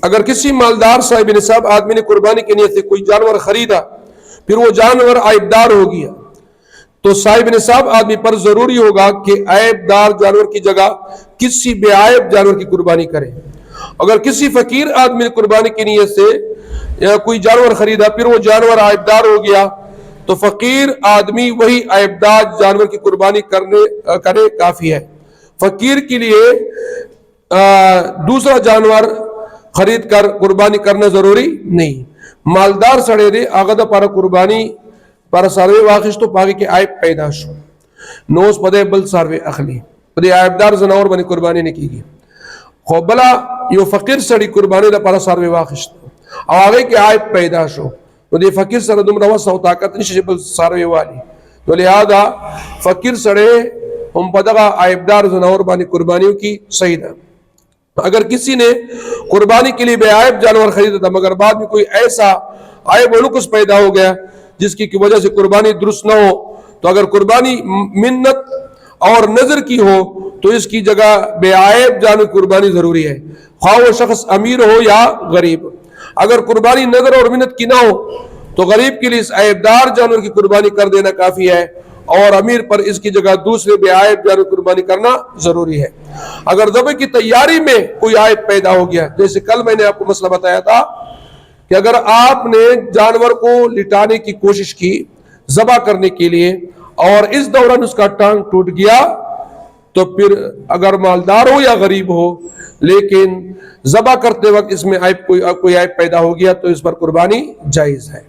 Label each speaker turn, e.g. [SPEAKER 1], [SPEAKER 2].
[SPEAKER 1] اگر کسی مالدار صاحب نصاب آدمی نے قربانی کی نیت سے کوئی جانور خریدا، پھر وہ جانور عیبدار ہو گیا، تو صاحب نصاب آدمی پر ضروری ہوگا کہ عیبدار جانور کی جگہ کسی بے عیب جانور کی قربانی کرے۔ اگر کسی فقیر آدمی نے قربانی کی نیت سے یا کوئی جانور خریدا، پھر وہ جانور عیبدار ہو گیا، تو فقیر آدمی وہی عیبدار جانور کی قربانی کرے کافی ہے۔ فقیر کے لیے دوسرا جانور خرید کر قربانی کرنا ضروری نہیں۔ مالدار سڑے دے آغد پر قربانی پر ساروے واقش تو پاگی کے عیب پیدا شو نوز پدے بل ساروے اخلی پدے عیبدار زناور بنی قربانی نے کی گی خو بلا یو فقیر سڑی قربانی دا پر ساروے واقش تو او آگے کے عیب پیدا شو پدے فقیر سڑے دم روس و طاقت نشے بل ساروے والی، تو لہذا فقیر سڑے ہم پدگا عیبدار زناور بنی قربانیوں کی صحیح ہے۔ اگر کسی نے قربانی کے لیے بے عیب جانور خریدا تھا مگر بعد میں کوئی ایسا عیب و نقص پیدا ہو گیا جس کی وجہ سے قربانی درست نہ ہو، تو اگر قربانی منت اور نظر کی ہو تو اس کی جگہ بے عیب جانور قربانی ضروری ہے، خواہ وہ شخص امیر ہو یا غریب۔ اگر قربانی نظر اور منت کی نہ ہو تو غریب کے لیے اس عیبدار جانور کی قربانی کر دینا کافی ہے، اور امیر پر اس کی جگہ دوسرے بے عیب جانور قربانی کرنا ضروری ہے۔ اگر ذبح کی تیاری میں کوئی عیب پیدا ہو گیا، جیسے کل میں نے آپ کو مسئلہ بتایا تھا کہ اگر آپ نے جانور کو لٹانے کی کوشش کی ذبح کرنے کے لیے اور اس دوران اس کا ٹانگ ٹوٹ گیا، تو پھر اگر مالدار ہو یا غریب ہو لیکن ذبح کرتے وقت اس میں کوئی عیب پیدا ہو گیا تو اس پر قربانی جائز ہے۔